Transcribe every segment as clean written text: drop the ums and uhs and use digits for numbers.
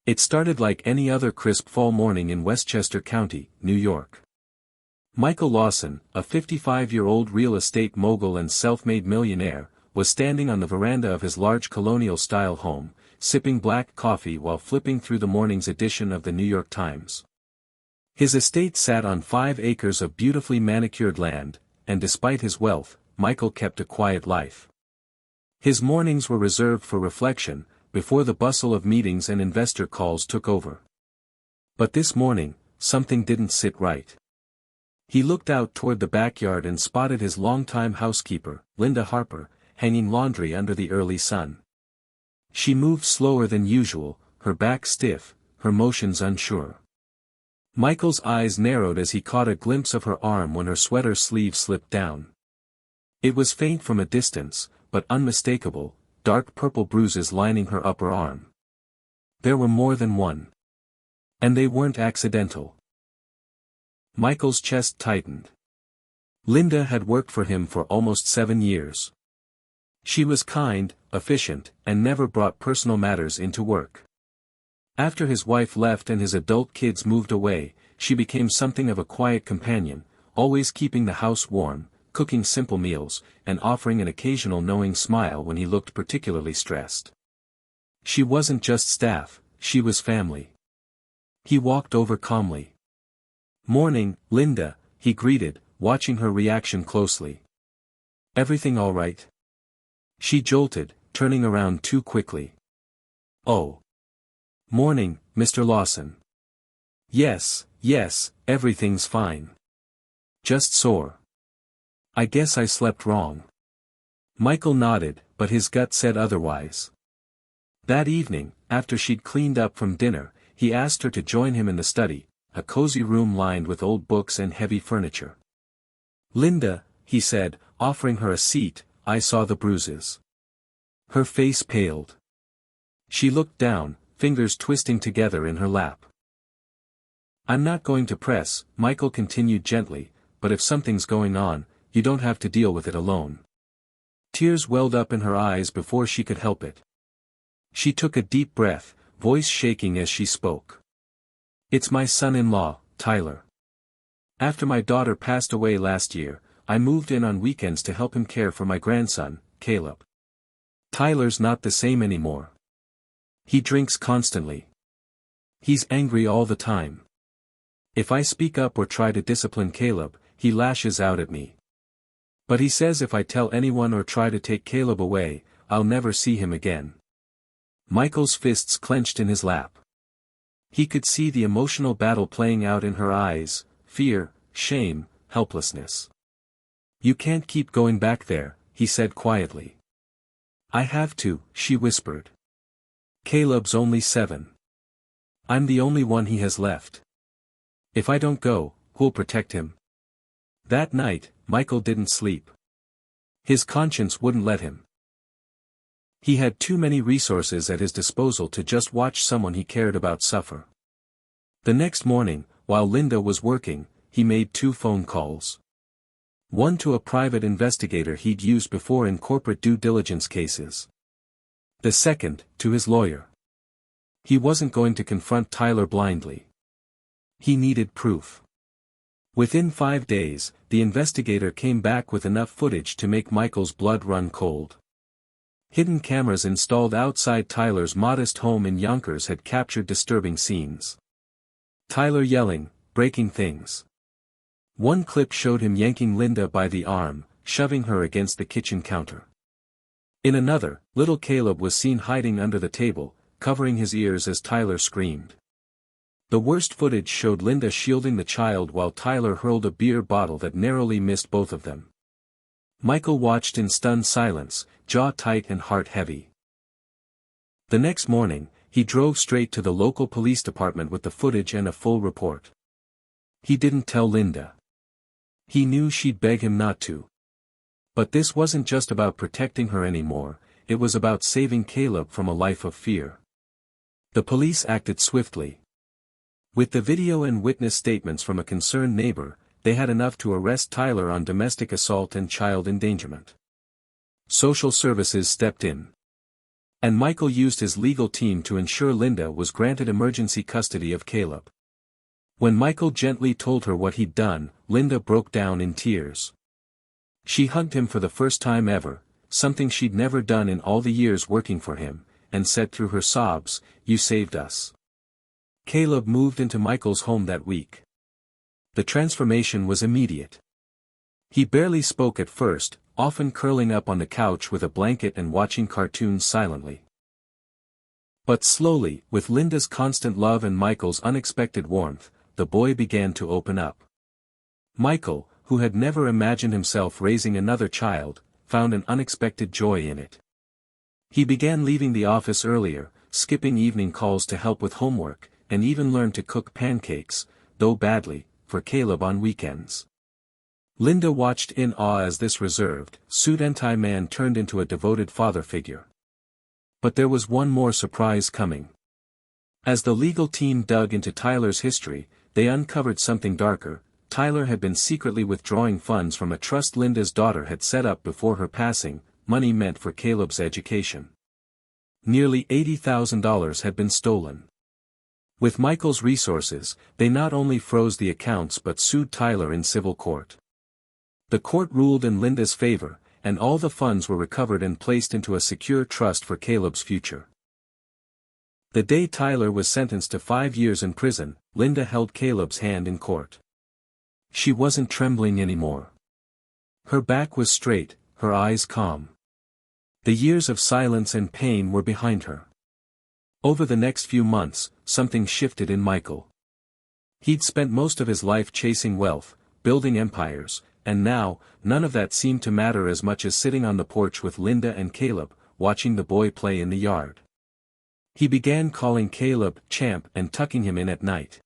It started like any other crisp fall morning in Westchester County, New York. Michael Lawson, a 55-year-old real estate mogul and self-made millionaire, was standing on the veranda of his large colonial-style home, sipping black coffee while flipping through the morning's edition of the New York Times. His estate sat on 5 acres of beautifully manicured land, and despite his wealth, Michael kept a quiet life. His mornings were reserved for reflection, before the bustle of meetings and investor calls took over. But this morning, something didn't sit right. He looked out toward the backyard and spotted his longtime housekeeper, Linda Harper, hanging laundry under the early sun. She moved slower than usual, her back stiff, her motions unsure. Michael's eyes narrowed as he caught a glimpse of her arm when her sweater sleeve slipped down. It was faint from a distance, but unmistakable, dark purple bruises lining her upper arm. There were more than one. And they weren't accidental. Michael's chest tightened. Linda had worked for him for almost 7 years. She was kind, efficient, and never brought personal matters into work. After his wife left and his adult kids moved away, she became something of a quiet companion, always keeping the house warm, cooking simple meals, and offering an occasional knowing smile when he looked particularly stressed. She wasn't just staff, she was family. He walked over calmly. "Morning, Linda," he greeted, watching her reaction closely. "Everything all right?" She jolted, turning around too quickly. "Oh. Morning, Mr. Lawson." Yes, everything's fine. Just sore. I guess I slept wrong." Michael nodded, but his gut said otherwise. That evening, after she'd cleaned up from dinner, he asked her to join him in the study, a cozy room lined with old books and heavy furniture. "Linda," he said, offering her a seat, "I saw the bruises." Her face paled. She looked down, fingers twisting together in her lap. "I'm not going to press," Michael continued gently, "but if something's going on, you don't have to deal with it alone." Tears welled up in her eyes before she could help it. She took a deep breath, voice shaking as she spoke. "It's my son-in-law, Tyler. After my daughter passed away last year, I moved in on weekends to help him care for my grandson, Caleb. Tyler's not the same anymore. He drinks constantly. He's angry all the time. If I speak up or try to discipline Caleb, he lashes out at me. But he says if I tell anyone or try to take Caleb away, I'll never see him again." Michael's fists clenched in his lap. He could see the emotional battle playing out in her eyes, fear, shame, helplessness. "You can't keep going back there," he said quietly. "I have to," she whispered. "Caleb's only 7. I'm the only one he has left. If I don't go, who'll protect him?" That night, Michael didn't sleep. His conscience wouldn't let him. He had too many resources at his disposal to just watch someone he cared about suffer. The next morning, while Linda was working, he made 2 phone calls. One to a private investigator he'd used before in corporate due diligence cases. The second, to his lawyer. He wasn't going to confront Tyler blindly. He needed proof. Within 5 days, the investigator came back with enough footage to make Michael's blood run cold. Hidden cameras installed outside Tyler's modest home in Yonkers had captured disturbing scenes. Tyler yelling, breaking things. One clip showed him yanking Linda by the arm, shoving her against the kitchen counter. In another, little Caleb was seen hiding under the table, covering his ears as Tyler screamed. The worst footage showed Linda shielding the child while Tyler hurled a beer bottle that narrowly missed both of them. Michael watched in stunned silence, jaw tight and heart heavy. The next morning, he drove straight to the local police department with the footage and a full report. He didn't tell Linda. He knew she'd beg him not to. But this wasn't just about protecting her anymore, it was about saving Caleb from a life of fear. The police acted swiftly. With the video and witness statements from a concerned neighbor, they had enough to arrest Tyler on domestic assault and child endangerment. Social services stepped in. And Michael used his legal team to ensure Linda was granted emergency custody of Caleb. When Michael gently told her what he'd done, Linda broke down in tears. She hugged him for the first time ever, something she'd never done in all the years working for him, and said through her sobs, "You saved us." Caleb moved into Michael's home that week. The transformation was immediate. He barely spoke at first, often curling up on the couch with a blanket and watching cartoons silently. But slowly, with Linda's constant love and Michael's unexpected warmth, the boy began to open up. Michael, who had never imagined himself raising another child, found an unexpected joy in it. He began leaving the office earlier, skipping evening calls to help with homework, and even learned to cook pancakes, though badly, for Caleb on weekends. Linda watched in awe as this reserved, suit-and-tie man turned into a devoted father figure. But there was one more surprise coming. As the legal team dug into Tyler's history, they uncovered something darker. Tyler had been secretly withdrawing funds from a trust Linda's daughter had set up before her passing, money meant for Caleb's education. Nearly $80,000 had been stolen. With Michael's resources, they not only froze the accounts but sued Tyler in civil court. The court ruled in Linda's favor, and all the funds were recovered and placed into a secure trust for Caleb's future. The day Tyler was sentenced to 5 years in prison, Linda held Caleb's hand in court. She wasn't trembling anymore. Her back was straight, her eyes calm. The years of silence and pain were behind her. Over the next few months, something shifted in Michael. He'd spent most of his life chasing wealth, building empires, and now, none of that seemed to matter as much as sitting on the porch with Linda and Caleb, watching the boy play in the yard. He began calling Caleb "champ" and tucking him in at night.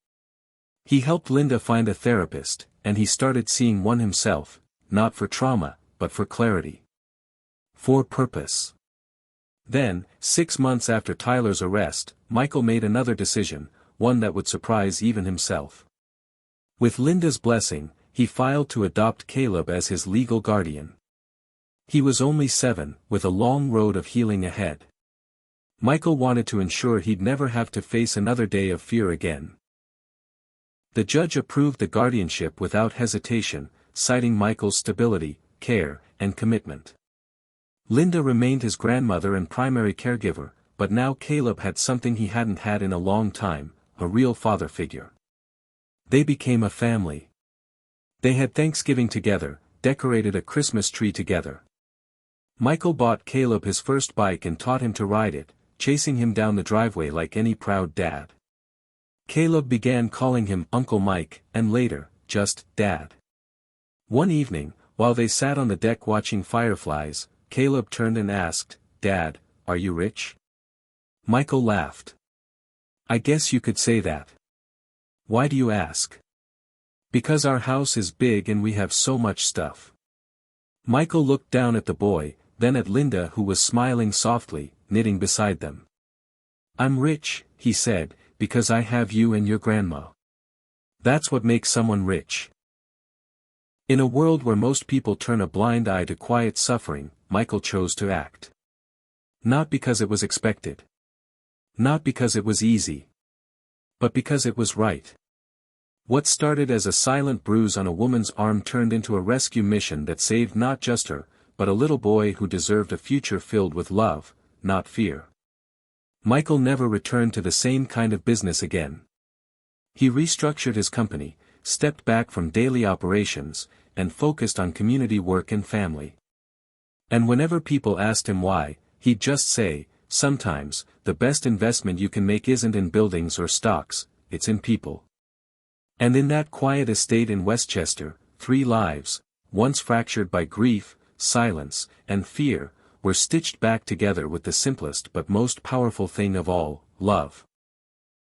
He helped Linda find a therapist, and he started seeing one himself, not for trauma, but for clarity. For purpose. Then, 6 months after Tyler's arrest, Michael made another decision, one that would surprise even himself. With Linda's blessing, he filed to adopt Caleb as his legal guardian. He was only 7, with a long road of healing ahead. Michael wanted to ensure he'd never have to face another day of fear again. The judge approved the guardianship without hesitation, citing Michael's stability, care, and commitment. Linda remained his grandmother and primary caregiver, but now Caleb had something he hadn't had in a long time, a real father figure. They became a family. They had Thanksgiving together, decorated a Christmas tree together. Michael bought Caleb his first bike and taught him to ride it, chasing him down the driveway like any proud dad. Caleb began calling him Uncle Mike, and later, just Dad. One evening, while they sat on the deck watching fireflies, Caleb turned and asked, "Dad, are you rich?" Michael laughed. "I guess you could say that. Why do you ask?" "Because our house is big and we have so much stuff." Michael looked down at the boy, then at Linda who was smiling softly, knitting beside them. "I'm rich," he said, "because I have you and your grandma. That's what makes someone rich." In a world where most people turn a blind eye to quiet suffering, Michael chose to act. Not because it was expected. Not because it was easy. But because it was right. What started as a silent bruise on a woman's arm turned into a rescue mission that saved not just her, but a little boy who deserved a future filled with love, not fear. Michael never returned to the same kind of business again. He restructured his company, stepped back from daily operations, and focused on community work and family. And whenever people asked him why, he'd just say, "Sometimes, the best investment you can make isn't in buildings or stocks, it's in people." And in that quiet estate in Westchester, 3 lives, once fractured by grief, silence, and fear, were stitched back together with the simplest but most powerful thing of all, love.